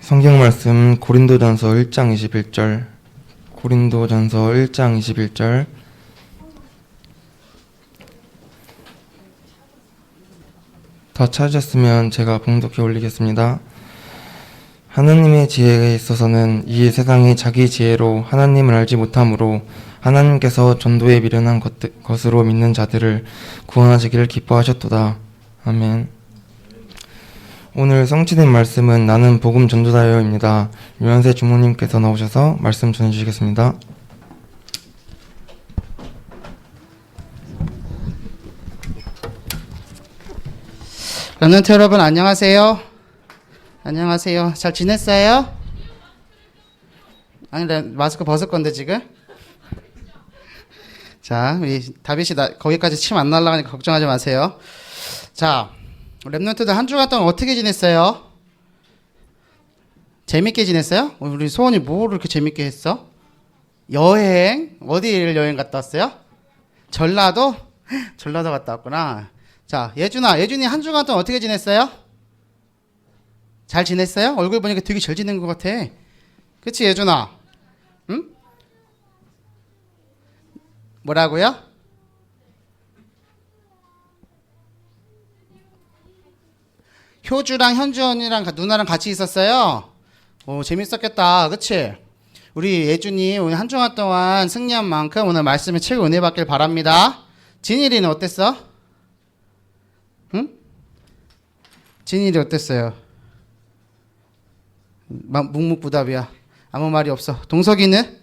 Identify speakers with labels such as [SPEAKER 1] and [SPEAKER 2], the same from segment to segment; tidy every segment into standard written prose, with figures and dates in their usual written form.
[SPEAKER 1] 성경 말씀 고린도전서 1장 21절. 고린도전서 1장 21절. 다 찾으셨으면 제가 봉독해 올리겠습니다. 하나님의 지혜에 있어서는 이 세상이 자기 지혜로 하나님을 알지 못하므로 하나님께서 전도에 미련한 것으로 믿는 자들을 구원하시기를 기뻐하셨도다. 아멘. 오늘 성취된 말씀은 나는 복음 전도자여입니다. 유한세 주모님께서 나오셔서 말씀 전해주시겠습니다.
[SPEAKER 2] 렘넌트 여러분 안녕하세요. 안녕하세요. 잘 지냈어요? 아니 마스크 벗을 건데 지금. 자, 우리 다빗이 거기까지 침 안 날라가니까 걱정하지 마세요. 자, 렘넌트들 한 주간 동안 어떻게 지냈어요? 재밌게 지냈어요? 우리 소원이 뭐를 이렇게 재밌게 했어? 여행? 어디를 여행 갔다 왔어요? 전라도? 전라도 갔다 왔구나. 자, 예준이 한 주간 동안 어떻게 지냈어요? 잘 지냈어요? 얼굴 보니까 되게 잘 지낸 것 같아. 그치, 예준아? 응? 뭐라고요? 효주랑 현주 언니랑 누나랑 같이 있었어요? 오, 재밌었겠다. 그치? 우리 예준이 오늘 한 주간 동안 승리한 만큼 오늘 말씀에 최고 은혜 받길 바랍니다. 진일이는 어땠어? 응? 진일이 어땠어요? 묵묵부답이야. 아무 말이 없어. 동석이는?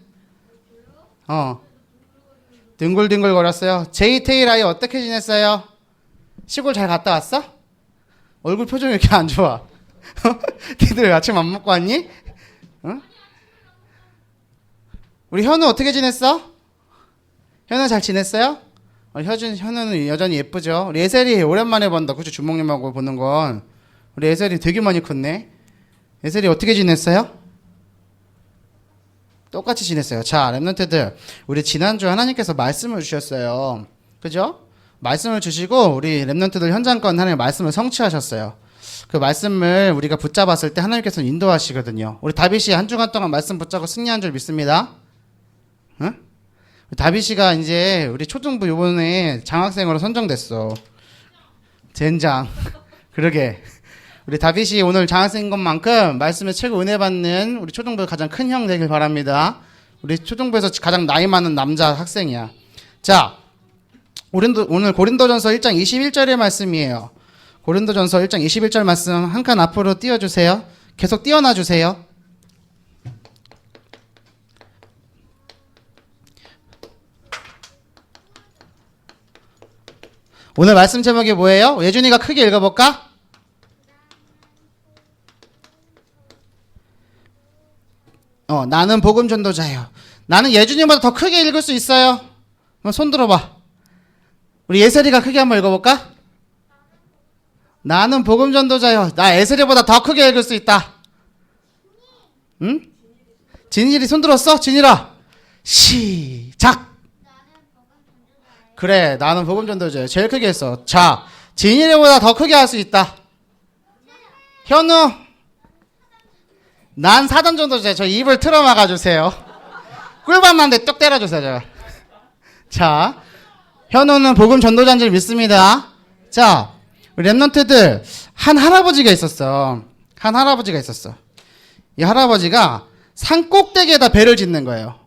[SPEAKER 2] 뒹굴뒹굴 거렸어요. 제이테일 아이 어떻게 지냈어요? 시골 잘 갔다 왔어? 얼굴 표정이 왜 이렇게 안 좋아? 니들 아침 안 먹고 왔니? 응? 우리 현우 어떻게 지냈어? 현우 잘 지냈어요? 현우는 여전히 예쁘죠? 우리 예슬이 오랜만에 본다. 그치? 주목님하고 보는 건. 우리 예슬이 되게 많이 컸네. 예슬이 어떻게 지냈어요? 똑같이 지냈어요. 자, 렘넌트들, 우리 지난주 하나님께서 말씀을 주셨어요. 그죠? 말씀을 주시고 우리 렘넌트들 현장권 하나님 말씀을 성취하셨어요. 그 말씀을 우리가 붙잡았을 때 하나님께서 인도하시거든요. 우리 다빗이 한 주간 동안 말씀 붙잡고 승리한 줄 믿습니다. 응? 다빗이가 이제 우리 초등부 요번에 장학생으로 선정됐어. 젠장. 그러게. 우리 다빗이 오늘 장학생인 것만큼 말씀에 최고 은혜 받는 우리 초등부 가장 큰 형 되길 바랍니다. 우리 초등부에서 가장 나이 많은 남자 학생이야. 자, 오늘 고린도전서 1장 21절의 말씀이에요. 고린도전서 1장 21절 말씀 한 칸 앞으로 띄워주세요. 계속 띄워놔 주세요. 오늘 말씀 제목이 뭐예요? 예준이가 크게 읽어볼까? 나는 복음 전도자예요. 나는 예준이보다 더 크게 읽을 수 있어요. 한번 손 들어봐. 우리 예슬이가 크게 한번 읽어볼까? 나는 복음 전도자예요. 나 예슬이보다 더 크게 읽을 수 있다. 응? 진일이 손 들었어? 진일아. 시작. 그래, 나는 복음 전도자예요. 제일 크게 했어. 자, 진일이보다 더 크게 할 수 있다. 현우. 난 사단 전도자예요. 저 입을 틀어 막아주세요. 꿀밤 난데 뚝 때려주세요. 자, 현우는 복음 전도자인 줄 믿습니다. 자, 우리 렘넌트들 한 할아버지가 있었어. 한 할아버지가 있었어. 이 할아버지가 산 꼭대기에다 배를 짓는 거예요.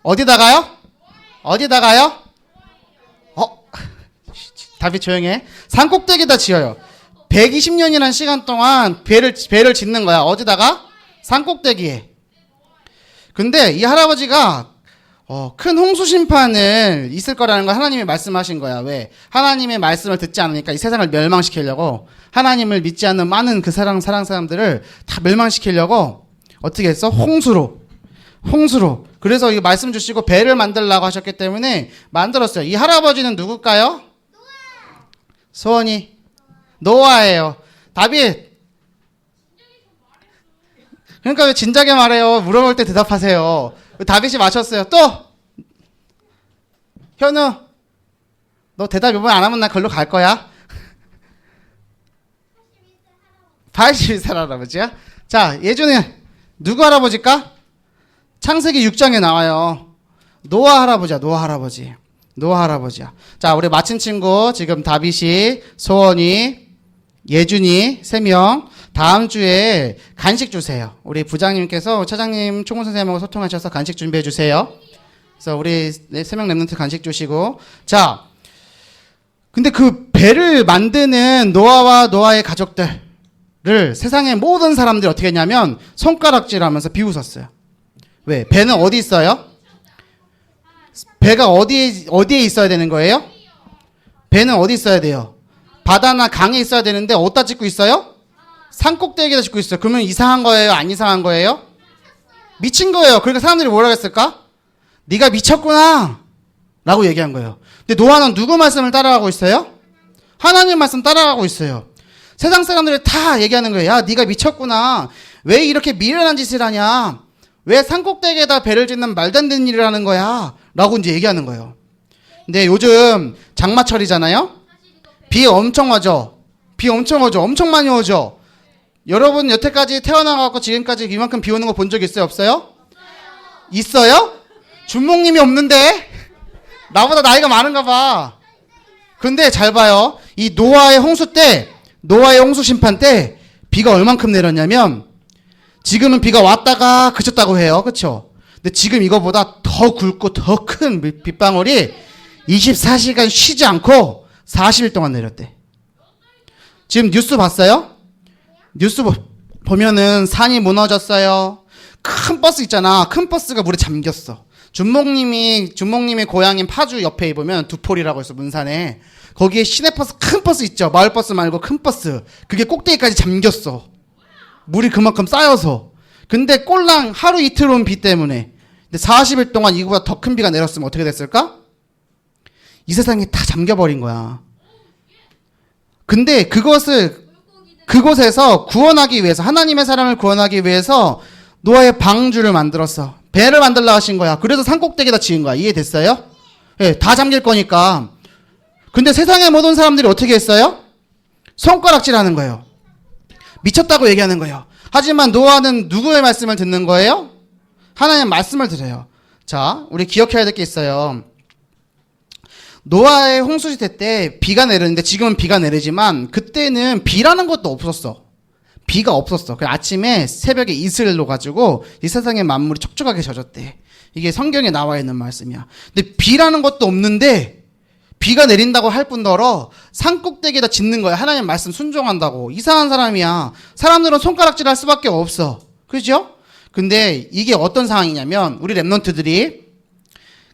[SPEAKER 2] 어디다가요? 어디다가요? 답이 조용해. 산 꼭대기에다 지어요. 120년이라는 시간 동안 배를 짓는 거야. 어디다가? 산 꼭대기에. 근데 이 할아버지가 큰 홍수 심판을 있을 거라는 걸 하나님이 말씀하신 거야. 왜? 하나님의 말씀을 듣지 않으니까 이 세상을 멸망시키려고, 하나님을 믿지 않는 많은 그 사랑 사람들을 다 멸망시키려고 어떻게 했어? 홍수로. 그래서 이 말씀 주시고 배를 만들라고 하셨기 때문에 만들었어요. 이 할아버지는 누굴까요? 소원이 노아예요. 다빗. 그러니까 왜 진작에 말해요. 물어볼 때 대답하세요. 다빗이 맞췄어요. 또 현우, 너 대답 이번에 안 하면 나 걸로 갈 거야. 81살 할아버지야? 자, 예준이 누구 할아버지일까? 창세기 6장에 나와요. 노아 할아버지야, 노아 할아버지. 노아 할아버지야. 자, 우리 마친 친구, 지금 다빗이, 소원이, 예준이, 3명. 다음 주에 간식 주세요. 우리 부장님께서 차장님, 총무 선생님하고 소통하셔서 간식 준비해 주세요. 그래서 우리 3명 랩런트 간식 주시고. 자, 근데 그 배를 만드는 노아와 노아의 가족들을 세상의 모든 사람들이 어떻게 했냐면 손가락질 하면서 비웃었어요. 왜? 배는 어디 있어요? 배가 어디에 있어야 되는 거예요? 배는 어디 있어야 돼요? 바다나 강에 있어야 되는데 어디다 짓고 있어요? 산꼭대기에다 짓고 있어요. 그러면 이상한 거예요? 안 이상한 거예요? 미친 거예요. 그러니까 사람들이 뭐라고 했을까? 네가 미쳤구나 라고 얘기한 거예요. 근데 노아는 누구 말씀을 따라가고 있어요? 하나님 말씀 따라가고 있어요. 세상 사람들이 다 얘기하는 거예요. 야, 네가 미쳤구나. 왜 이렇게 미련한 짓을 하냐? 왜 산꼭대기에다 배를 짓는 말도 안 되는 일을 하는 거야? 라고 이제 얘기하는 거예요. 근데 요즘 장마철이잖아요? 비 엄청 와죠? 비 엄청 오죠? 엄청 많이 오죠? 여러분 여태까지 태어나갖고 지금까지 이만큼 비 오는 거 본 적 있어요? 없어요? 있어요? 준목님이 없는데? 나보다 나이가 많은가 봐. 근데 잘 봐요. 이 노아의 홍수 때, 노아의 홍수 심판 때 비가 얼만큼 내렸냐면 지금은 비가 왔다가 그쳤다고 해요. 그쵸? 근데 지금 이거보다 더 굵고 더 큰 빗방울이 24시간 쉬지 않고 40일 동안 내렸대. 지금 뉴스 봤어요? 뉴스 보면은 산이 무너졌어요. 큰 버스 있잖아. 큰 버스가 물에 잠겼어. 준목님의 고향인 파주 옆에 보면 두폴이라고 해서 문산에 거기에 시내버스 큰 버스 있죠. 마을버스 말고 큰 버스. 그게 꼭대기까지 잠겼어. 물이 그만큼 쌓여서. 근데 꼴랑 하루 이틀 온 비 때문에. 근데 40일 동안 이거보다 더 큰 비가 내렸으면 어떻게 됐을까? 이 세상이 다 잠겨버린 거야. 근데 그곳에서 구원하기 위해서, 하나님의 사람을 구원하기 위해서 노아의 방주를 만들었어. 배를 만들라 하신 거야. 그래서 산꼭대기에다 지은 거야. 이해됐어요? 예, 다 잠길 거니까. 근데 세상의 모든 사람들이 어떻게 했어요? 손가락질 하는 거예요. 미쳤다고 얘기하는 거예요. 하지만 노아는 누구의 말씀을 듣는 거예요? 하나님의 말씀을 들어요. 자, 우리 기억해야 될 게 있어요. 노아의 홍수시대 때 비가 내리는데 지금은 비가 내리지만 그때는 비라는 것도 없었어. 비가 없었어. 그 아침에 새벽에 이슬을 놓아가지고 이 세상의 만물이 촉촉하게 젖었대. 이게 성경에 나와 있는 말씀이야. 근데 비라는 것도 없는데 비가 내린다고 할 뿐더러 산꼭대기에다 짓는 거야. 하나님 말씀 순종한다고. 이상한 사람이야. 사람들은 손가락질 할 수밖에 없어. 그죠? 근데 이게 어떤 상황이냐면 우리 랩런트들이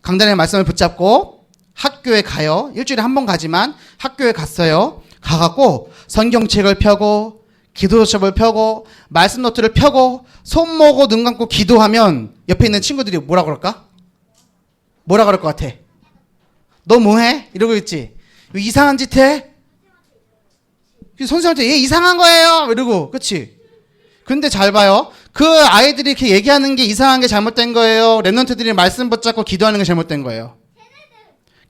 [SPEAKER 2] 강단의 말씀을 붙잡고 학교에 가요. 일주일에 한 번 가지만 학교에 갔어요. 가갖고 성경책을 펴고 기도 수첩을 펴고 말씀 노트를 펴고 손 모고 눈 감고 기도하면 옆에 있는 친구들이 뭐라 그럴까? 뭐라 그럴 것 같아? 너 뭐해? 이러고 있지. 이상한 짓 해? 선생님한테 얘 이상한 거예요. 이러고. 그치? 근데 잘 봐요. 그 아이들이 이렇게 얘기하는 게 이상한 게 잘못된 거예요. 랩런트들이 말씀 붙잡고 기도하는 게 잘못된 거예요.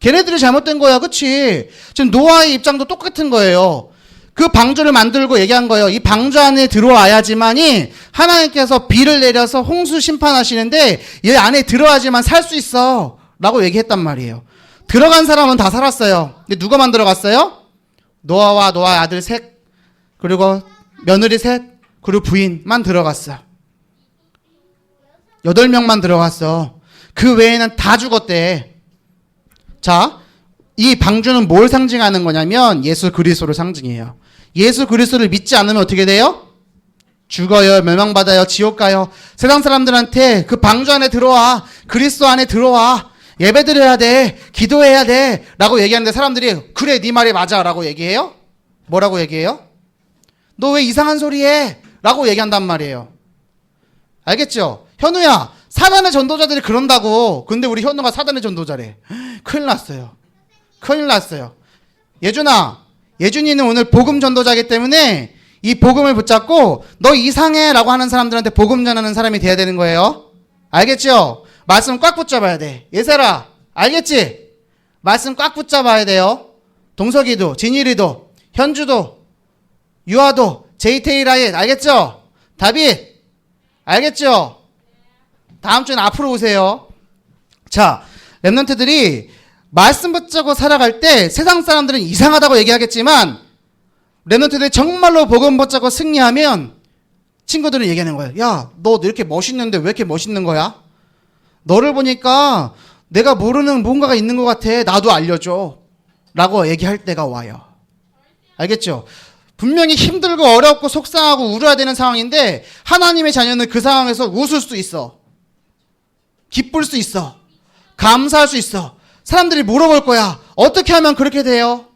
[SPEAKER 2] 걔네들이 잘못된 거야. 그치? 지금 노아의 입장도 똑같은 거예요. 그 방주를 만들고 얘기한 거예요. 이 방주 안에 들어와야지만이 하나님께서 비를 내려서 홍수 심판하시는데 얘 안에 들어와야지만 살 수 있어. 라고 얘기했단 말이에요. 들어간 사람은 다 살았어요. 근데 누가 만들어 갔어요? 노아와 노아의 아들 셋, 그리고 며느리 셋, 그리고 부인만 들어갔어. 8명만 들어갔어. 그 외에는 다 죽었대. 자, 이 방주는 뭘 상징하는 거냐면 예수 그리스도를 상징해요. 예수 그리스도를 믿지 않으면 어떻게 돼요? 죽어요. 멸망받아요. 지옥 가요. 세상 사람들한테 그 방주 안에 들어와. 그리스도 안에 들어와. 예배드려야 돼. 기도해야 돼. 라고 얘기하는데 사람들이 그래 네 말이 맞아 라고 얘기해요? 뭐라고 얘기해요? 너 왜 이상한 소리 해? 라고 얘기한단 말이에요. 알겠죠? 현우야, 사단의 전도자들이 그런다고. 근데 우리 현우가 사단의 전도자래. 큰일 났어요. 큰일 났어요. 예준아, 예준이는 오늘 복음 전도자이기 때문에 이 복음을 붙잡고 너 이상해 라고 하는 사람들한테 복음 전하는 사람이 돼야 되는 거예요. 알겠죠? 말씀 꽉 붙잡아야 돼. 예슬아, 알겠지? 말씀 꽉 붙잡아야 돼요. 동석이도, 진일이도, 현주도, 유아도, 제이테이라인, 알겠죠? 다빗, 알겠죠? 다음 주엔 앞으로 오세요. 자, 랩런트들이 말씀 붙잡고 살아갈 때 세상 사람들은 이상하다고 얘기하겠지만 랩런트들이 정말로 복음 붙잡고 승리하면 친구들은 얘기하는 거예요. 야, 너 이렇게 멋있는데 왜 이렇게 멋있는 거야? 너를 보니까 내가 모르는 뭔가가 있는 것 같아. 나도 알려줘. 라고 얘기할 때가 와요. 알겠죠? 분명히 힘들고 어렵고 속상하고 울어야 되는 상황인데 하나님의 자녀는 그 상황에서 웃을 수 있어. 기쁠 수 있어. 감사할 수 있어. 사람들이 물어볼 거야. 어떻게 하면 그렇게 돼요?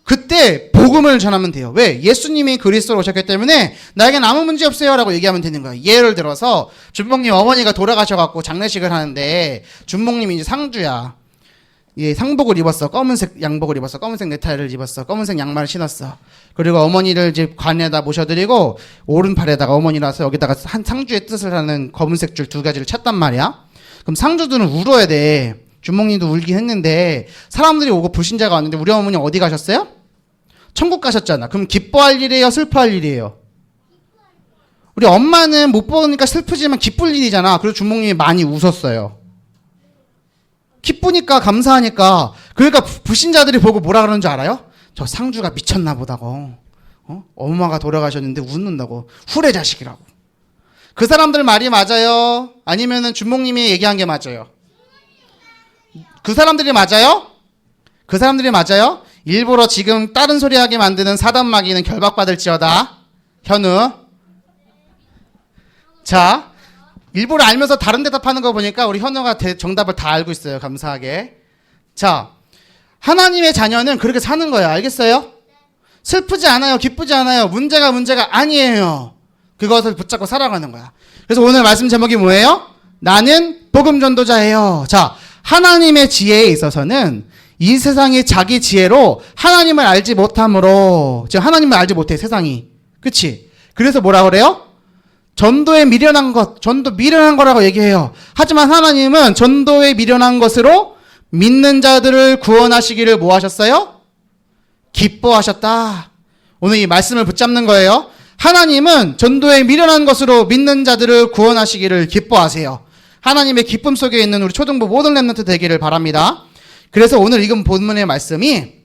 [SPEAKER 2] 그때 복음을 전하면 돼요. 왜? 예수님이 그리스도로 오셨기 때문에 나에겐 아무 문제 없어요 라고 얘기하면 되는 거예요. 예를 들어서 준목님 어머니가 돌아가셔갖고 장례식을 하는데 준목님이 이제 상주야. 예, 상복을 입었어. 검은색 양복을 입었어. 검은색 넥타이를 입었어. 검은색 양말을 신었어. 그리고 어머니를 이제 관에다 모셔드리고 오른팔에다가 어머니라서 여기다가 한 상주의 뜻을 하는 검은색 줄 2가지를 찼단 말이야. 그럼 상주들은 울어야 돼. 준목님도 울긴 했는데 사람들이 오고 불신자가 왔는데 우리 어머니 어디 가셨어요? 천국 가셨잖아. 그럼 기뻐할 일이에요? 슬퍼할 일이에요? 우리 엄마는 못 보니까 슬프지만 기쁠 일이잖아. 그래서 준목님이 많이 웃었어요. 기쁘니까 감사하니까. 그러니까 불신자들이 보고 뭐라 그러는 줄 알아요? 저 상주가 미쳤나 보다고. 엄마가 돌아가셨는데 웃는다고. 후레 자식이라고. 그 사람들 말이 맞아요? 아니면은 준목님이 얘기한 게 맞아요? 그 사람들이 맞아요? 그 사람들이 맞아요? 일부러 지금 다른 소리 하게 만드는 사단마귀는 결박받을지어다. 현우. 자, 일부러 알면서 다른 대답하는 거 보니까 우리 현우가 정답을 다 알고 있어요. 감사하게. 자, 하나님의 자녀는 그렇게 사는 거예요. 알겠어요? 슬프지 않아요. 기쁘지 않아요. 문제가 아니에요. 그것을 붙잡고 살아가는 거야. 그래서 오늘 말씀 제목이 뭐예요? 나는 복음 전도자예요. 자, 하나님의 지혜에 있어서는 이 세상이 자기 지혜로 하나님을 알지 못함으로, 지금 하나님을 알지 못해 세상이. 그치? 그래서 뭐라 그래요? 전도에 미련한 것, 전도 미련한 거라고 얘기해요. 하지만 하나님은 전도에 미련한 것으로 믿는 자들을 구원하시기를 뭐 하셨어요? 기뻐하셨다. 오늘 이 말씀을 붙잡는 거예요. 하나님은 전도에 미련한 것으로 믿는 자들을 구원하시기를 기뻐하세요. 하나님의 기쁨 속에 있는 우리 초등부 모든 랩런트 되기를 바랍니다. 그래서 오늘 읽은 본문의 말씀이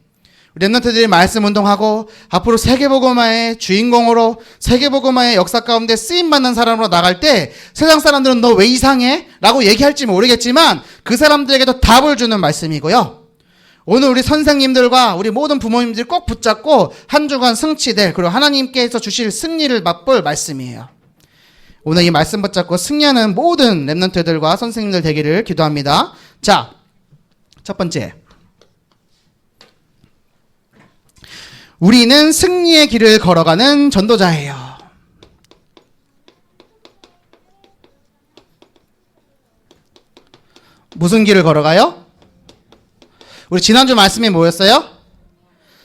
[SPEAKER 2] 랩런트들이 말씀 운동하고 앞으로 세계복음화의 주인공으로 세계복음화의 역사 가운데 쓰임받는 사람으로 나갈 때 세상 사람들은 너 왜 이상해? 라고 얘기할지 모르겠지만 그 사람들에게도 답을 주는 말씀이고요. 오늘 우리 선생님들과 우리 모든 부모님들이 꼭 붙잡고 한 주간 승치될, 그리고 하나님께서 주실 승리를 맛볼 말씀이에요. 오늘 이 말씀 붙잡고 승리하는 모든 랩런트들과 선생님들 되기를 기도합니다. 자, 첫 번째. 우리는 승리의 길을 걸어가는 전도자예요. 무슨 길을 걸어가요? 우리 지난주 말씀이 뭐였어요?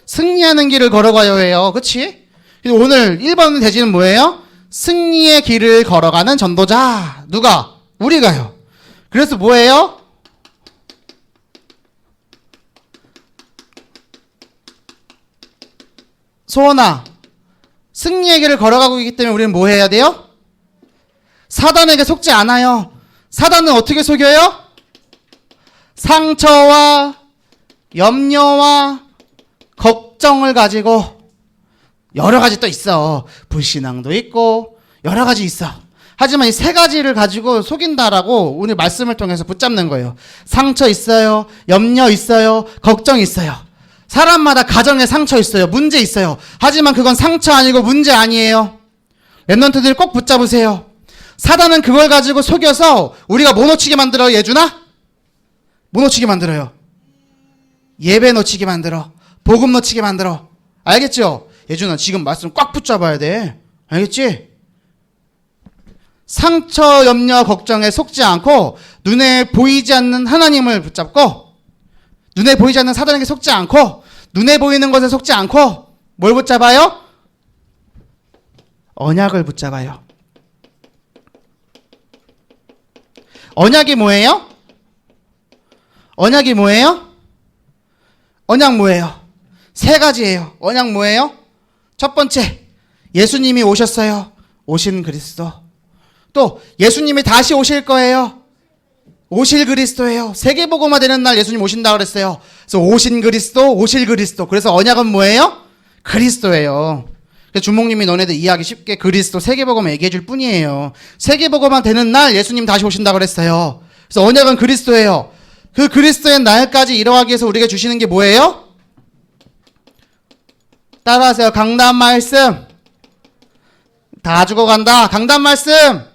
[SPEAKER 2] 승리하는 길을 걸어가요 해요. 그치? 오늘 1번 대지는 뭐예요? 승리의 길을 걸어가는 전도자. 누가? 우리가요. 그래서 뭐예요? 소원아, 승리의 길을 걸어가고 있기 때문에 우리는 뭐 해야 돼요? 사단에게 속지 않아요. 사단은 어떻게 속여요? 상처와 염려와 걱정을 가지고 여러 가지 또 있어. 불신앙도 있고 여러 가지 있어. 하지만 이 3가지를 가지고 속인다라고 오늘 말씀을 통해서 붙잡는 거예요. 상처 있어요. 염려 있어요. 걱정 있어요. 사람마다 가정에 상처 있어요. 문제 있어요. 하지만 그건 상처 아니고 문제 아니에요. 랩런트들 꼭 붙잡으세요. 사단은 그걸 가지고 속여서 우리가 뭐 놓치게 만들어요, 예준아? 뭐 놓치게 만들어요? 예배 놓치게 만들어. 복음 놓치게 만들어. 알겠죠? 예준아, 지금 말씀 꽉 붙잡아야 돼. 알겠지? 상처, 염려, 걱정에 속지 않고 눈에 보이지 않는 하나님을 붙잡고 눈에 보이지 않는 사단에게 속지 않고 눈에 보이는 것에 속지 않고 뭘 붙잡아요? 언약을 붙잡아요. 언약이 뭐예요? 언약이 뭐예요? 언약 뭐예요? 3가지예요. 언약 뭐예요? 첫 번째, 예수님이 오셨어요. 오신 그리스도. 또 예수님이 다시 오실 거예요. 오실 그리스도예요. 세계복음화 되는 날 예수님 오신다 그랬어요. 그래서 오신 그리스도, 오실 그리스도. 그래서 언약은 뭐예요? 그리스도예요. 그래서 주목님이 너네들 이해하기 쉽게 그리스도 세계복음 얘기해 줄 뿐이에요. 세계복음화 되는 날 예수님 다시 오신다 그랬어요. 그래서 언약은 그리스도예요. 그 그리스도의 날까지 이뤄가기 위해서 우리가 주시는 게 뭐예요? 따라하세요. 강단 말씀. 다 죽어간다. 강단 말씀.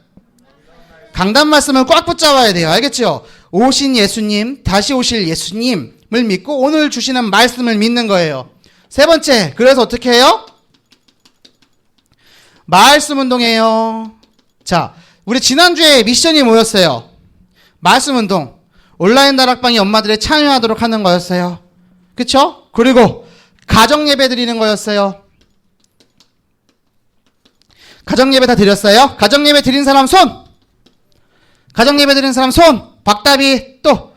[SPEAKER 2] 강단 말씀을 꽉 붙잡아야 돼요. 알겠죠? 오신 예수님, 다시 오실 예수님을 믿고 오늘 주시는 말씀을 믿는 거예요. 세 번째, 그래서 어떻게 해요? 말씀 운동해요. 자, 우리 지난주에 미션이 뭐였어요? 말씀 운동. 온라인 다락방이 엄마들이 참여하도록 하는 거였어요. 그쵸? 그리고 가정 예배 드리는 거였어요. 가정 예배 다 드렸어요? 가정 예배 드린 사람 손! 가정 예배 드린 사람 손! 박다비 또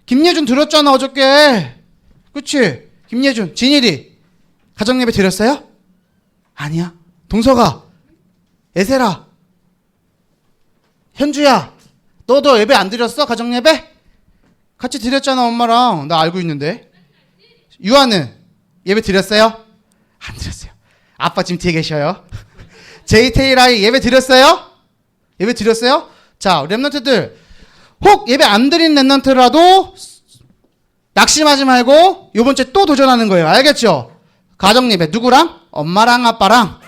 [SPEAKER 2] 김예준 들었잖아 어저께. 그치? 김예준, 진일이 가정 예배 드렸어요? 아니야. 동서가, 에세라, 현주야 너도 예배 안 드렸어? 가정 예배? 같이 드렸잖아 엄마랑. 나 알고 있는데. 유아는 예배 드렸어요? 안 드렸어요. 아빠 지금 뒤에 계셔요. 제이테이라이 예배 드렸어요? 예배 드렸어요? 자, 랩런트들 혹 예배 안 드린 랩런트라도 낙심하지 말고 요번 주에 또 도전하는 거예요. 알겠죠? 가정 예배 누구랑? 엄마랑 아빠랑.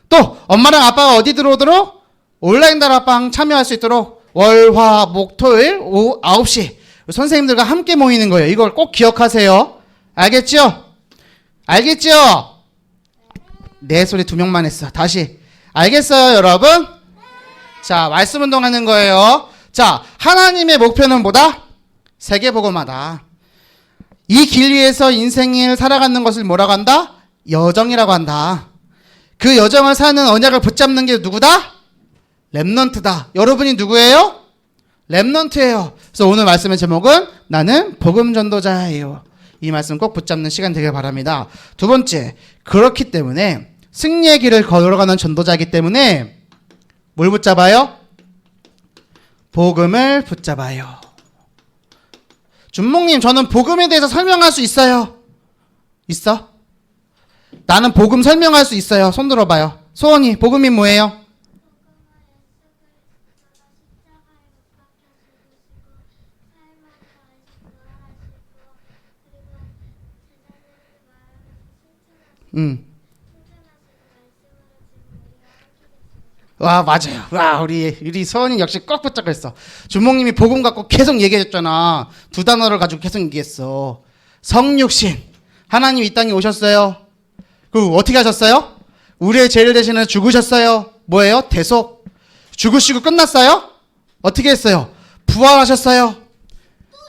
[SPEAKER 2] 또 엄마랑 아빠가 어디 들어오도록? 온라인 다락방 참여할 수 있도록 월, 화, 목, 토요일 오후 9시 선생님들과 함께 모이는 거예요. 이걸 꼭 기억하세요. 알겠죠? 알겠죠? 내 소리 2명만 했어. 다시. 알겠어요, 여러분? 자, 말씀 운동하는 거예요. 자, 하나님의 목표는 뭐다? 세계복음화다. 이 길 위에서 인생을 살아가는 것을 뭐라고 한다? 여정이라고 한다. 그 여정을 사는 언약을 붙잡는 게 누구다? 랩넌트다. 여러분이 누구예요? 랩넌트예요. 그래서 오늘 말씀의 제목은 나는 복음 전도자예요. 이 말씀 꼭 붙잡는 시간 되길 바랍니다. 두 번째, 그렇기 때문에 승리의 길을 걸어가는 전도자이기 때문에 뭘 붙잡아요? 복음을 붙잡아요. 준목님, 저는 복음에 대해서 설명할 수 있어요. 있어? 나는 복음 설명할 수 있어요. 손 들어봐요. 소원이, 복음이 뭐예요? 와, 맞아요. 와, 우리 서원이 역시 꼭 붙잡겠어. 주목님이 복음 갖고 계속 얘기해줬잖아. 두 단어를 가지고 계속 얘기했어. 성육신. 하나님 이 땅에 오셨어요. 그 어떻게 하셨어요? 우리의 죄를 대신해 죽으셨어요. 뭐예요? 대속. 죽으시고 끝났어요? 어떻게 했어요? 부활하셨어요.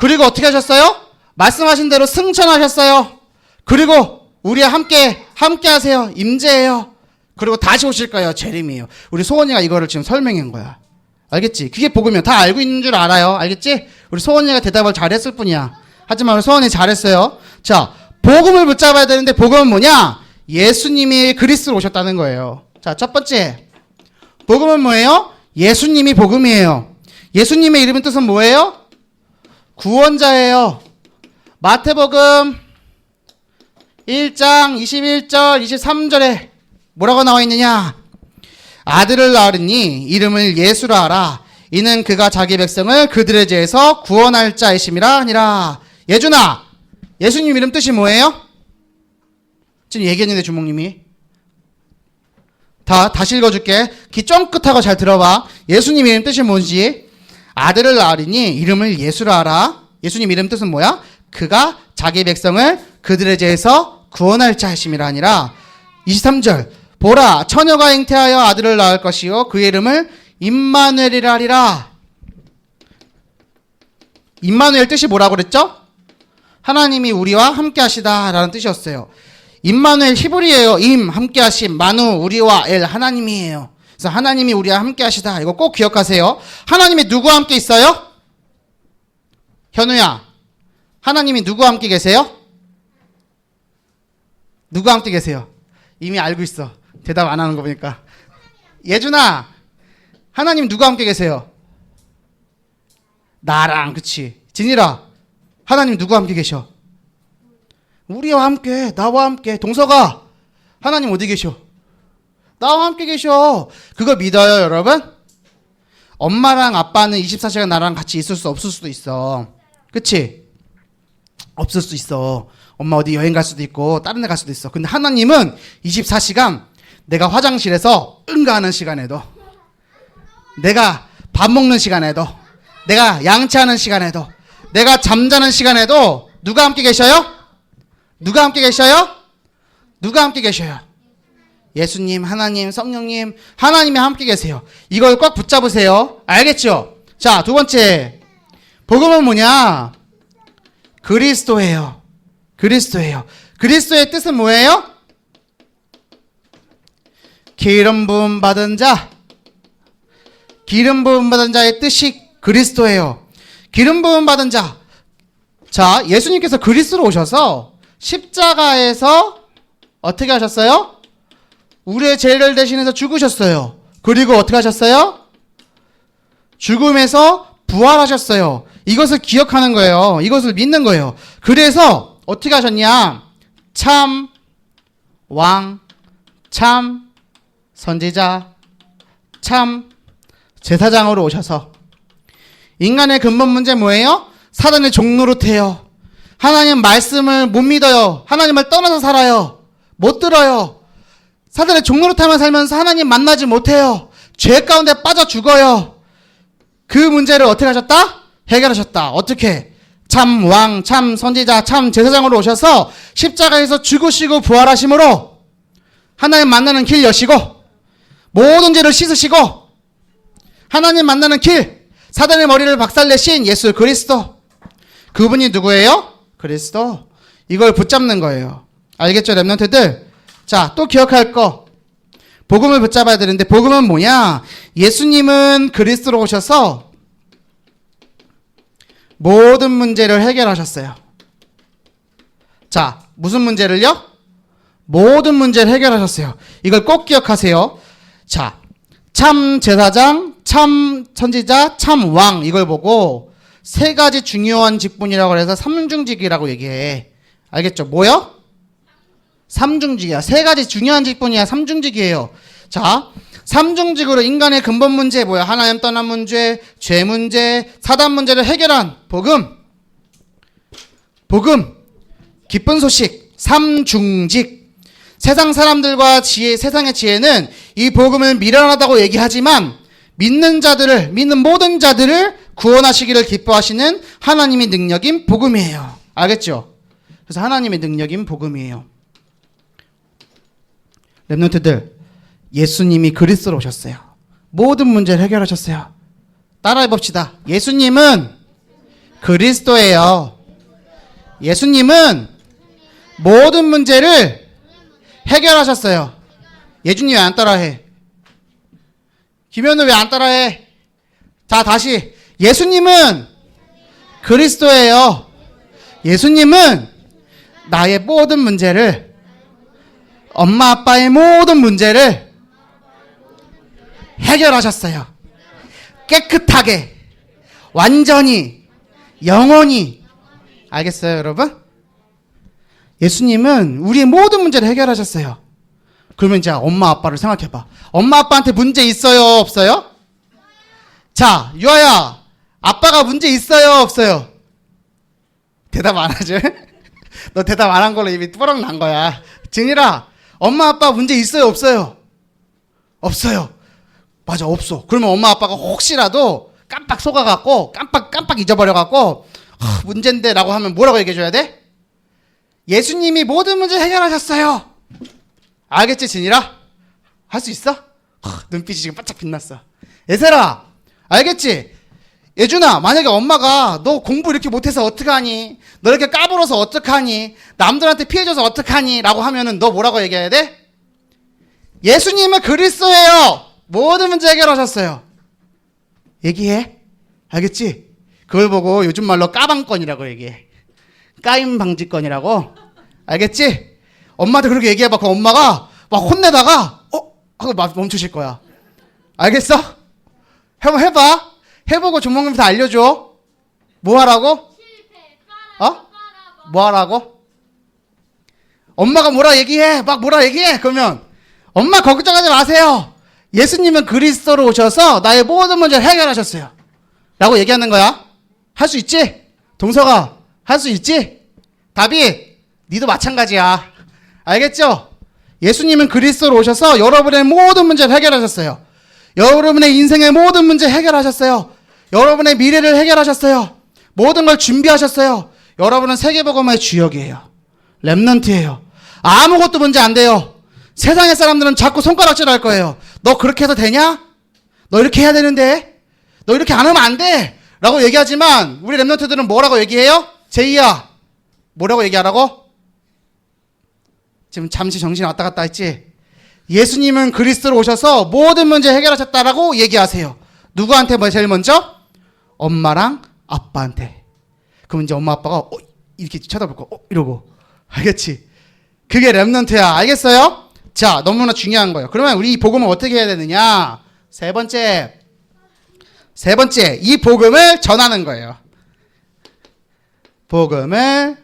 [SPEAKER 2] 그리고 어떻게 하셨어요? 말씀하신 대로 승천하셨어요. 그리고 우리와 함께 하세요. 임재예요. 그리고 다시 오실 거예요. 재림이에요. 우리 소원이가 이거를 지금 설명한 거야. 알겠지? 그게 복음이야. 다 알고 있는 줄 알아요. 알겠지? 우리 소원이가 대답을 잘했을 뿐이야. 하지만 우리 소원이 잘했어요. 자, 복음을 붙잡아야 되는데 복음은 뭐냐? 예수님이 그리스도로 오셨다는 거예요. 자, 첫 번째. 복음은 뭐예요? 예수님이 복음이에요. 예수님의 이름의 뜻은 뭐예요? 구원자예요. 마태복음 1장 21절 23절에 뭐라고 나와 있느냐? 아들을 낳으니 이름을 예수라 하라. 이는 그가 자기 백성을 그들의 죄에서 구원할 자이심이라 하니라. 예준아, 예수님 이름 뜻이 뭐예요? 지금 얘기했는데 주목님이. 다시 읽어줄게. 귀 쫑긋하고 잘 들어봐. 예수님 이름 뜻이 뭔지. 아들을 낳으니 이름을 예수라 하라. 예수님 이름 뜻은 뭐야? 그가 자기 백성을 그들의 죄에서 구원할 자이심이라 하니라. 23절. 보라, 처녀가 잉태하여 아들을 낳을 것이요 그의 이름을 임마누엘이라 하리라. 임마누엘 뜻이 뭐라고 그랬죠? 하나님이 우리와 함께 하시다 라는 뜻이었어요. 임마누엘 히브리예요. 임, 함께 하심, 마누, 우리와 엘, 하나님이에요. 그래서 하나님이 우리와 함께 하시다. 이거 꼭 기억하세요. 하나님이 누구와 함께 있어요? 현우야, 하나님이 누구와 함께 계세요? 누구와 함께 계세요? 이미 알고 있어. 대답 안 하는 거 보니까. 예준아, 하나님 누가 함께 계세요? 나랑, 그치? 진이라, 하나님 누가 함께 계셔? 우리와 함께, 나와 함께. 동서가, 하나님 어디 계셔? 나와 함께 계셔. 그거 믿어요, 여러분? 엄마랑 아빠는 24시간 나랑 같이 있을 수 없을 수도 있어. 그치? 없을 수 있어. 엄마 어디 여행 갈 수도 있고 다른 데 갈 수도 있어. 근데 하나님은 24시간 내가 화장실에서 응가하는 시간에도, 내가 밥 먹는 시간에도, 내가 양치하는 시간에도, 내가 잠자는 시간에도 누가 함께 계셔요? 누가 함께 계셔요? 누가 함께 계셔요? 예수님, 하나님, 성령님, 하나님이 함께 계세요. 이걸 꼭 붙잡으세요. 알겠죠? 자, 두 번째. 복음은 뭐냐? 그리스도예요. 그리스도예요. 그리스도의 뜻은 뭐예요? 기름 부음 받은 자. 기름 부음 받은 자의 뜻이 그리스도예요. 기름 부음 받은 자. 자, 예수님께서 그리스도로 오셔서 십자가에서 어떻게 하셨어요? 우리의 죄를 대신해서 죽으셨어요. 그리고 어떻게 하셨어요? 죽음에서 부활하셨어요. 이것을 기억하는 거예요. 이것을 믿는 거예요. 그래서 어떻게 하셨냐? 참 왕, 참 선지자, 참 제사장으로 오셔서 인간의 근본 문제 뭐예요? 사단의 종노릇해요. 하나님 말씀을 못 믿어요. 하나님을 떠나서 살아요. 못 들어요. 사단의 종노릇하며 살면서 하나님 만나지 못해요. 죄 가운데 빠져 죽어요. 그 문제를 어떻게 하셨다? 해결하셨다. 어떻게? 참 왕, 참 선지자, 참 제사장으로 오셔서 십자가에서 죽으시고 부활하심으로 하나님 만나는 길 여시고 모든 죄를 씻으시고 하나님 만나는 길, 사단의 머리를 박살내신 예수 그리스도. 그분이 누구예요? 그리스도. 이걸 붙잡는 거예요. 알겠죠, 렘넌트들? 자, 또 기억할 거. 복음을 붙잡아야 되는데 복음은 뭐냐? 예수님은 그리스도로 오셔서 모든 문제를 해결하셨어요. 자, 무슨 문제를요? 모든 문제를 해결하셨어요. 이걸 꼭 기억하세요. 자, 참 제사장, 참 선지자, 참 왕, 이걸 보고 세 가지 중요한 직분이라고 해서 삼중직이라고 얘기해. 알겠죠? 뭐요? 삼중직이야. 세 가지 중요한 직분이야. 삼중직이에요. 자, 삼중직으로 인간의 근본 문제 뭐야? 하나님 떠난 문제, 죄 문제, 사단 문제를 해결한 복음. 복음. 기쁜 소식. 삼중직. 세상 사람들과 지혜, 세상의 지혜는 이 복음을 미련하다고 얘기하지만 믿는 자들을, 믿는 모든 자들을 구원하시기를 기뻐하시는 하나님의 능력인 복음이에요. 알겠죠? 그래서 하나님의 능력인 복음이에요. 렘넌트들, 예수님이 그리스도로 오셨어요. 모든 문제를 해결하셨어요. 따라해 봅시다. 예수님은 그리스도예요. 예수님은 모든 문제를 해결하셨어요. 예준이 왜 안 따라해? 김현우 왜 안 따라해? 자, 다시. 예수님은 그리스도예요. 예수님은 나의 모든 문제를, 엄마 아빠의 모든 문제를 해결하셨어요. 깨끗하게, 완전히, 영원히. 알겠어요, 여러분? 예수님은 우리의 모든 문제를 해결하셨어요. 그러면 이제 엄마 아빠를 생각해봐. 엄마 아빠한테 문제 있어요, 없어요? 자, 유아야, 아빠가 문제 있어요, 없어요? 대답 안 하지? 너 대답 안 한 걸로 입이 뚜벅 난 거야. 진이라, 엄마 아빠 문제 있어요, 없어요? 없어요. 맞아, 없어. 그러면 엄마 아빠가 혹시라도 깜빡 속아갖고 깜빡 잊어버려갖고 문제인데 라고 하면 뭐라고 얘기해줘야 돼? 예수님이 모든 문제 해결하셨어요. 알겠지, 진이라? 할 수 있어? 눈빛이 지금 바짝 빛났어. 예슬아, 알겠지? 예준아, 만약에 엄마가 너 공부 이렇게 못해서 어떡하니? 너 이렇게 까불어서 어떡하니? 남들한테 피해줘서 어떡하니? 라고 하면은 너 뭐라고 얘기해야 돼? 예수님은 그리스도예요. 모든 문제 해결하셨어요. 얘기해. 알겠지? 그걸 보고 요즘 말로 까방건이라고 얘기해. 까임 방지건이라고. 알겠지? 엄마한테 그렇게 얘기해봐. 그 엄마가 막 혼내다가 하고 막 멈추실 거야. 알겠어? 한번 해봐. 해보고 주몽님부터 알려줘. 뭐 하라고? 뭐 하라고? 엄마가 뭐라 얘기해. 막 뭐라 얘기해. 그러면 엄마 걱정하지 마세요. 예수님은 그리스도로 오셔서 나의 모든 문제를 해결하셨어요. 라고 얘기하는 거야. 할 수 있지? 동서가 할 수 있지? 다빗 니도 마찬가지야. 알겠죠? 예수님은 그리스도로 오셔서 여러분의 모든 문제를 해결하셨어요. 여러분의 인생의 모든 문제 해결하셨어요. 여러분의 미래를 해결하셨어요. 모든 걸 준비하셨어요. 여러분은 세계복음의 주역이에요. 렘넌트예요. 아무것도 문제 안 돼요. 세상의 사람들은 자꾸 손가락질 할 거예요. 너 그렇게 해도 되냐? 너 이렇게 해야 되는데? 너 이렇게 안 하면 안 돼! 라고 얘기하지만 우리 렘넌트들은 뭐라고 얘기해요? 제이야 뭐라고 얘기하라고? 지금 잠시 정신 왔다 갔다 했지? 예수님은 그리스도로 오셔서 모든 문제 해결하셨다라고 얘기하세요. 누구한테 제일 먼저? 엄마랑 아빠한테. 그럼 이제 엄마 아빠가 이렇게 쳐다볼 거 이러고. 알겠지? 그게 렘넌트야. 알겠어요? 자, 너무나 중요한 거예요. 그러면 우리 이 복음을 어떻게 해야 되느냐? 세 번째, 이 복음을 전하는 거예요. 복음을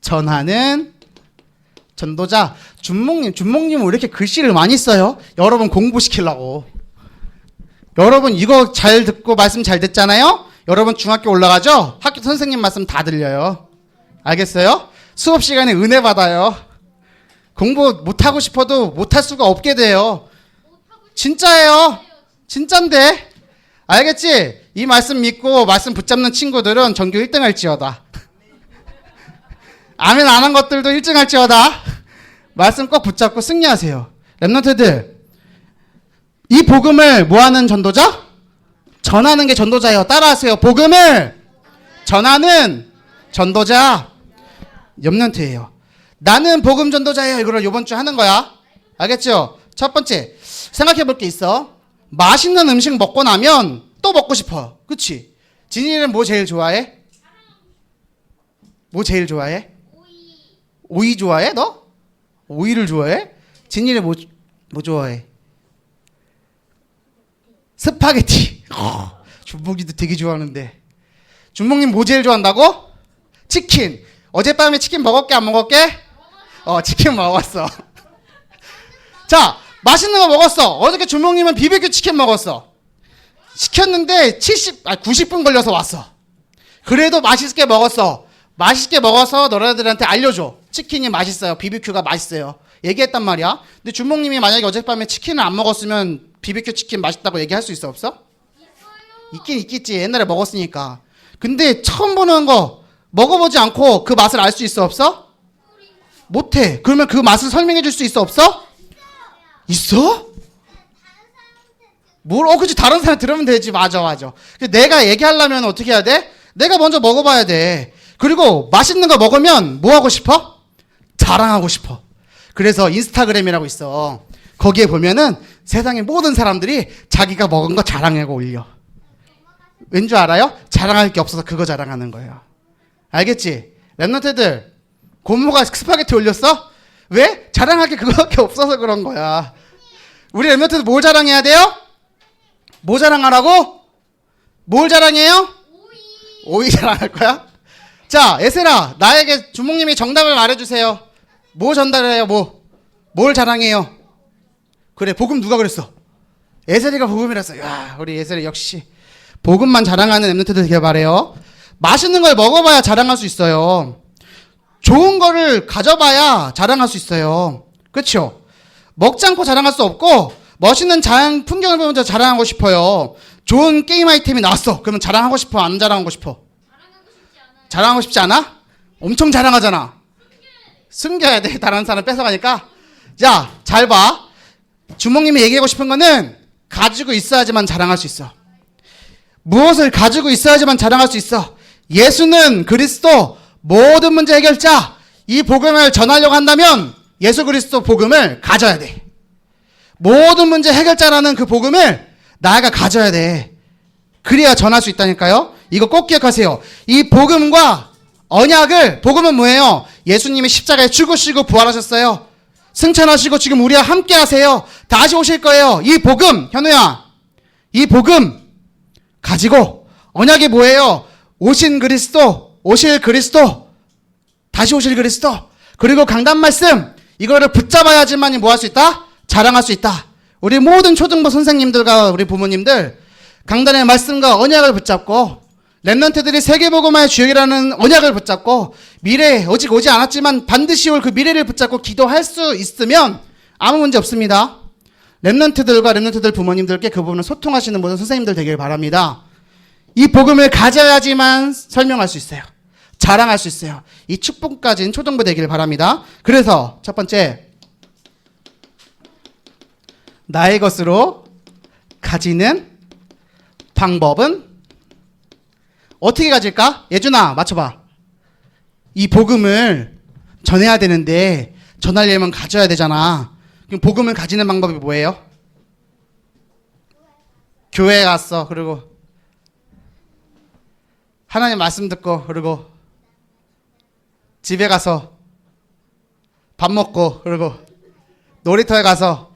[SPEAKER 2] 전하는 전도자. 준목님 왜 이렇게 글씨를 많이 써요? 여러분 공부시키려고. 여러분 이거 잘 듣고 말씀 잘 듣잖아요? 여러분 중학교 올라가죠? 학교 선생님 말씀 다 들려요. 알겠어요? 수업 시간에 은혜 받아요. 공부 못하고 싶어도 못할 수가 없게 돼요. 진짜예요. 진짠데. 알겠지? 이 말씀 믿고 말씀 붙잡는 친구들은 전교 1등 할지어다. 아멘 안 한 것들도 1등 할지어다. 말씀 꼭 붙잡고 승리하세요. 렘넌트들, 이 복음을 뭐하는 전도자? 전하는 게 전도자예요. 따라하세요. 복음을 전하는 전도자. 렘넌트예요. 나는 복음 전도자예요. 이거를 이번 주 하는 거야. 알겠죠? 첫 번째, 생각해 볼 게 있어. 맛있는 음식 먹고 나면 또 먹고 싶어. 그치? 진이는 뭐 제일 좋아해? 뭐 제일 좋아해? 오이 좋아해? 너? 오이를 좋아해? 진이는 뭐 좋아해? 스파게티. 준복이도 되게 좋아하는데. 준복님 뭐 제일 좋아한다고? 치킨. 어젯밤에 치킨 먹었게 안 먹었게? 치킨 먹었어. 자, 맛있는 거 먹었어. 어저께 준목님은 BBQ 치킨 먹었어. 시켰는데 90분 걸려서 왔어. 그래도 맛있게 먹었어. 맛있게 먹어서 너네들한테 알려줘. 치킨이 맛있어요. BBQ가 맛있어요. 얘기했단 말이야. 근데 준목님이 만약에 어젯밤에 치킨을 안 먹었으면 BBQ 치킨 맛있다고 얘기할 수 있어 없어? 있긴 있겠지. 옛날에 먹었으니까. 근데 처음 보는 거 먹어보지 않고 그 맛을 알 수 있어 없어? 못해. 그러면 그 맛을 설명해 줄 수 있어 없어? 있어? 그치. 다른 사람 들으면 되지. 맞아. 내가 얘기하려면 어떻게 해야 돼? 내가 먼저 먹어봐야 돼. 그리고 맛있는 거 먹으면 뭐 하고 싶어? 자랑하고 싶어. 그래서 인스타그램이라고 있어. 거기에 보면은 세상의 모든 사람들이 자기가 먹은 거 자랑하고 올려. 왠 줄 알아요? 자랑할 게 없어서 그거 자랑하는 거예요. 알겠지? 렘넌트들, 고모가 스파게티 올렸어? 왜? 자랑할 게 그거밖에 없어서 그런 거야. 우리 렘넌트들 뭘 자랑해야 돼요? 뭐 자랑하라고? 뭘 자랑해요? 오이 자랑할 거야? 자, 에세라, 나에게 주목님이 정답을 말해주세요. 뭐 전달해요? 뭘 자랑해요? 그래, 복음 누가 그랬어? 에세리가 복음이랬어. 야, 우리 에세리 역시 복음만 자랑하는 렘넌트들 되게 말해요. 맛있는 걸 먹어봐야 자랑할 수 있어요. 좋은 거를 가져봐야 자랑할 수 있어요. 그렇죠? 먹지 않고 자랑할 수 없고 멋있는 풍경을 보면서 자랑하고 싶어요. 좋은 게임 아이템이 나왔어. 그러면 자랑하고 싶어? 안 자랑하고 싶어? 자랑하고 싶지 않아? 엄청 자랑하잖아. 숨겨야 돼. 다른 사람 뺏어가니까. 자, 잘 봐. 주목님이 얘기하고 싶은 거는 가지고 있어야지만 자랑할 수 있어. 무엇을 가지고 있어야지만 자랑할 수 있어. 예수는 그리스도 모든 문제 해결자. 이 복음을 전하려고 한다면 예수 그리스도 복음을 가져야 돼. 모든 문제 해결자라는 그 복음을 나가 가져야 돼. 그래야 전할 수 있다니까요. 이거 꼭 기억하세요. 이 복음과 언약을, 복음은 뭐예요? 예수님이 십자가에 죽으시고 부활하셨어요. 승천하시고 지금 우리와 함께 하세요. 다시 오실 거예요. 이 복음, 현우야, 이 복음 가지고 언약이 뭐예요? 오신 그리스도, 오실 그리스도, 다시 오실 그리스도, 그리고 강단 말씀, 이거를 붙잡아야지만이 뭐 할 수 있다? 자랑할 수 있다. 우리 모든 초등부 선생님들과 우리 부모님들 강단의 말씀과 언약을 붙잡고 렘넌트들이 세계복음화의 주역이라는 언약을 붙잡고 미래에 오직 오지 않았지만 반드시 올 그 미래를 붙잡고 기도할 수 있으면 아무 문제 없습니다. 렘넌트들과 렘넌트들 부모님들께 그 부분을 소통하시는 모든 선생님들 되길 바랍니다. 이 복음을 가져야지만 설명할 수 있어요. 자랑할 수 있어요. 이 축복까지는 초등부 되길 바랍니다. 그래서 첫 번째, 나의 것으로 가지는 방법은 어떻게 가질까? 예준아, 맞춰봐. 이 복음을 전해야 되는데 전하려면 가져야 되잖아. 그럼 복음을 가지는 방법이 뭐예요? 교회에 갔어. 그리고 하나님 말씀 듣고, 그리고 집에 가서 밥 먹고, 그리고 놀이터에 가서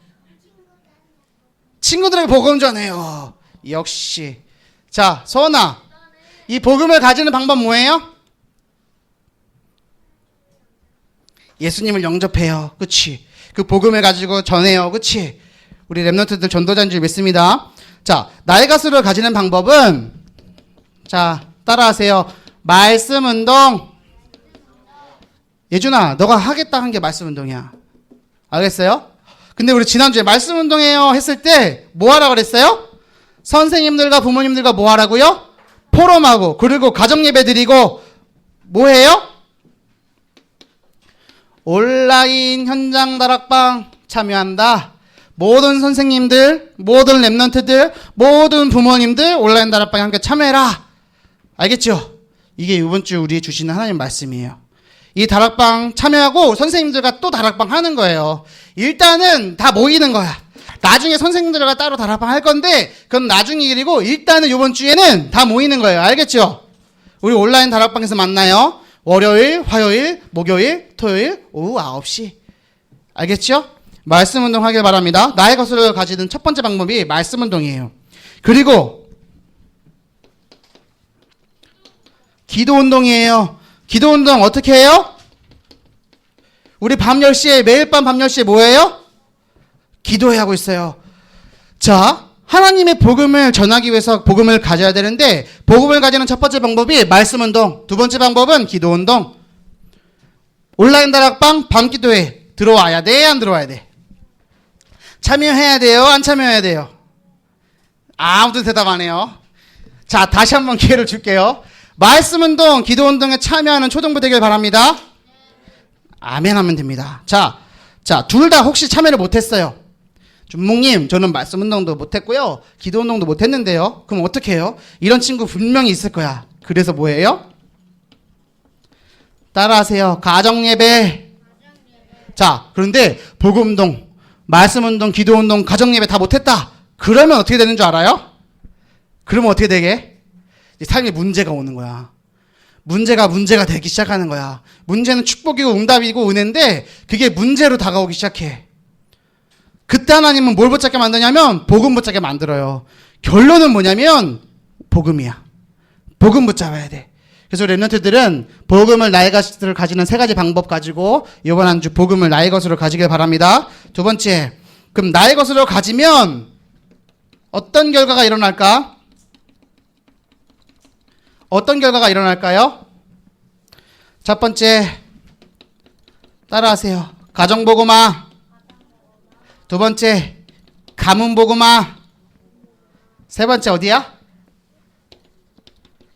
[SPEAKER 2] 친구들에게 복음 전해요. 역시. 자, 소원아, 이 복음을 가지는 방법 뭐예요? 예수님을 영접해요. 그치? 그 복음을 가지고 전해요. 그치? 우리 렘넌트들 전도자인 줄 믿습니다. 자, 나의 것으로 가지는 방법은, 자, 따라하세요. 말씀 운동. 예준아, 너가 하겠다 한 게 말씀 운동이야. 알겠어요? 근데 우리 지난주에 말씀 운동해요 했을 때 뭐 하라고 그랬어요? 선생님들과 부모님들과 뭐 하라고요? 포럼하고, 그리고 가정예배 드리고, 뭐 해요? 온라인 현장 다락방 참여한다. 모든 선생님들, 모든 렘넌트들, 모든 부모님들 온라인 다락방에 함께 참여해라. 알겠죠? 이게 이번 주 우리 주시는 하나님 말씀이에요. 이 다락방 참여하고 선생님들과 또 다락방 하는 거예요. 일단은 다 모이는 거야. 나중에 선생님들과 따로 다락방 할 건데 그건 나중 일이고 일단은 이번 주에는 다 모이는 거예요. 알겠죠? 우리 온라인 다락방에서 만나요. 월요일, 화요일, 목요일, 토요일 오후 9시. 알겠죠? 말씀 운동 하길 바랍니다. 나의 것으로 가지는 첫 번째 방법이 말씀 운동이에요. 그리고 기도 운동이에요. 기도 운동 어떻게 해요? 우리 밤 10시에, 매일 밤 10시에 뭐 해요? 기도회 하고 있어요. 자, 하나님의 복음을 전하기 위해서 복음을 가져야 되는데 복음을 가지는 첫 번째 방법이 말씀 운동, 두 번째 방법은 기도 운동. 온라인 다락방 밤 기도회 들어와야 돼, 안 들어와야 돼? 참여해야 돼요, 안 참여해야 돼요? 아무도 대답 안 해요. 자, 다시 한번 기회를 줄게요. 말씀 운동, 기도 운동에 참여하는 초등부 되길 바랍니다. 아멘 하면 됩니다. 자, 둘 다 혹시 참여를 못했어요. 준목님, 저는 말씀 운동도 못했고요. 기도 운동도 못했는데요. 그럼 어떻게 해요? 이런 친구 분명히 있을 거야. 그래서 뭐예요? 따라하세요. 가정예배. 자, 그런데 복음 운동, 말씀 운동, 기도 운동, 가정예배 다 못했다. 그러면 어떻게 되는 줄 알아요? 그러면 어떻게 되게? 삶에 문제가 오는 거야. 문제가 되기 시작하는 거야. 문제는 축복이고 응답이고 은혜인데 그게 문제로 다가오기 시작해. 그때 하나님은 뭘 붙잡게 만드냐면 복음 붙잡게 만들어요. 결론은 뭐냐면 복음이야. 복음 붙잡아야 돼. 그래서 렘넌트들은 복음을 나의 것으로 가지는 세 가지 방법 가지고 이번 한 주 복음을 나의 것으로 가지길 바랍니다. 두 번째, 그럼 나의 것으로 가지면 어떤 결과가 일어날까? 어떤 결과가 일어날까요? 첫 번째, 따라하세요. 가정복음화. 두 번째, 가문복음화. 세 번째 어디야?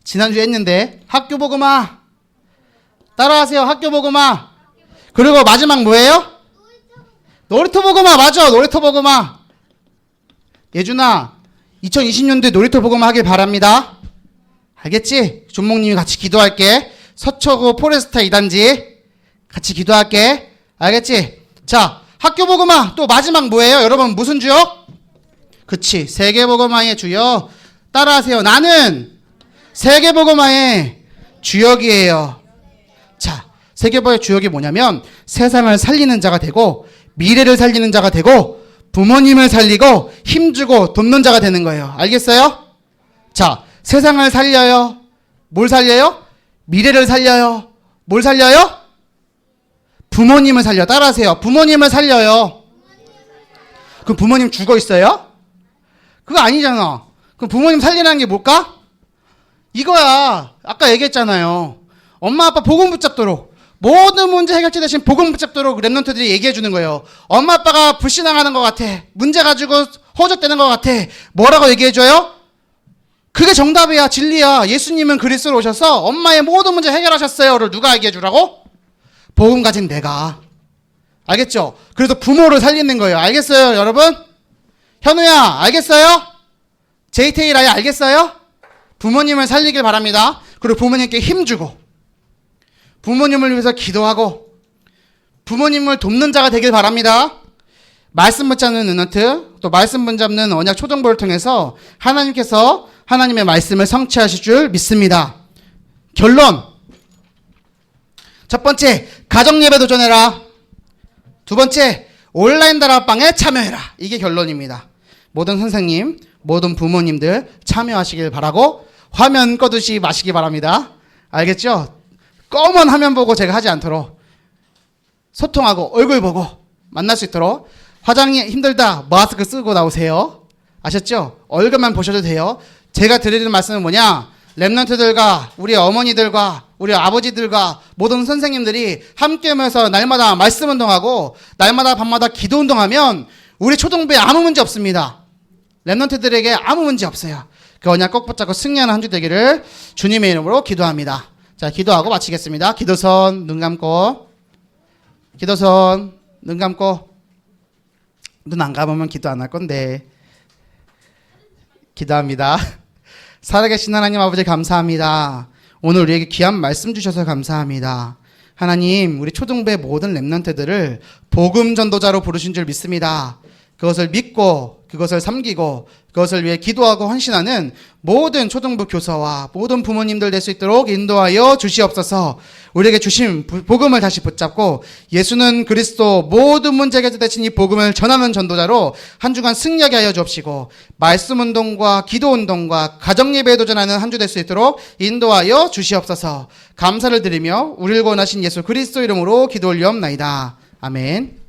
[SPEAKER 2] 지난주에 했는데 학교복음화. 따라하세요. 학교복음화. 그리고 마지막 뭐예요? 놀이터복음화. 맞아, 놀이터복음화. 예준아, 2020년도에 놀이터복음화 하길 바랍니다. 알겠지? 존목님이 같이 기도할게. 서초구 포레스타 2단지 같이 기도할게. 알겠지? 자, 학교복음화. 또 마지막 뭐예요? 여러분 무슨 주역? 그치, 세계복음화의 주역. 따라하세요. 나는 세계복음화의 주역이에요. 자, 세계복음화의 주역이 뭐냐면 세상을 살리는 자가 되고 미래를 살리는 자가 되고 부모님을 살리고 힘주고 돕는 자가 되는 거예요. 알겠어요? 자, 세상을 살려요. 뭘 살려요? 미래를 살려요. 뭘 살려요? 부모님을 살려. 따라하세요. 부모님을 살려요. 그럼 부모님 죽어 있어요? 그거 아니잖아. 그럼 부모님 살리라는 게 뭘까? 이거야. 아까 얘기했잖아요. 엄마 아빠 복음 붙잡도록, 모든 문제 해결자 대신 복음 붙잡도록 랩런트들이 얘기해 주는 거예요. 엄마 아빠가 불신앙하는 것 같아. 문제 가지고 허접대는 것 같아. 뭐라고 얘기해 줘요? 그게 정답이야. 진리야. 예수님은 그리스도로 오셔서 엄마의 모든 문제 해결하셨어요를 누가 얘기해 주라고? 복음 가진 내가. 알겠죠? 그래서 부모를 살리는 거예요. 알겠어요, 여러분? 현우야, 알겠어요? JT라이 알겠어요? 부모님을 살리길 바랍니다. 그리고 부모님께 힘주고, 부모님을 위해서 기도하고, 부모님을 돕는 자가 되길 바랍니다. 말씀 붙잡는 은너트, 또 말씀 붙잡는 언약 초정보를 통해서 하나님께서 하나님의 말씀을 성취하실 줄 믿습니다. 결론. 첫 번째, 가정예배 도전해라. 두 번째, 온라인 다락방에 참여해라. 이게 결론입니다. 모든 선생님, 모든 부모님들 참여하시길 바라고 화면 꺼두시 마시기 바랍니다. 알겠죠? 검은 화면 보고 제가 하지 않도록 소통하고 얼굴 보고 만날 수 있도록 화장이 힘들다 마스크 쓰고 나오세요. 아셨죠? 얼굴만 보셔도 돼요. 제가 드리는 말씀은 뭐냐? 랩런트들과 우리 어머니들과 우리 아버지들과 모든 선생님들이 함께 하면서 날마다 말씀 운동하고 날마다 밤마다 기도 운동하면 우리 초등부에 아무 문제 없습니다. 랩런트들에게 아무 문제 없어요. 그 언약 꼭 붙잡고 승리하는 한 주 되기를 주님의 이름으로 기도합니다. 자, 기도하고 마치겠습니다. 기도선 눈 감고, 기도선 눈 감고. 눈 안 감으면 기도 안 할 건데. 기도합니다. 살아계신 하나님 아버지 감사합니다. 오늘 우리에게 귀한 말씀 주셔서 감사합니다. 하나님, 우리 초등부의 모든 랩런트들을 복음 전도자로 부르신 줄 믿습니다. 그것을 믿고 그것을 섬기고 그것을 위해 기도하고 헌신하는 모든 초등부 교사와 모든 부모님들 될 수 있도록 인도하여 주시옵소서. 우리에게 주신 복음을 다시 붙잡고 예수는 그리스도 모든 문제 해결자 되신 이 복음을 전하는 전도자로 한 주간 승리하게 하여 주옵시고 말씀 운동과 기도 운동과 가정 예배에 도전하는 한 주 될 수 있도록 인도하여 주시옵소서. 감사를 드리며 우리를 구원하신 예수 그리스도 이름으로 기도 올리옵나이다. 아멘.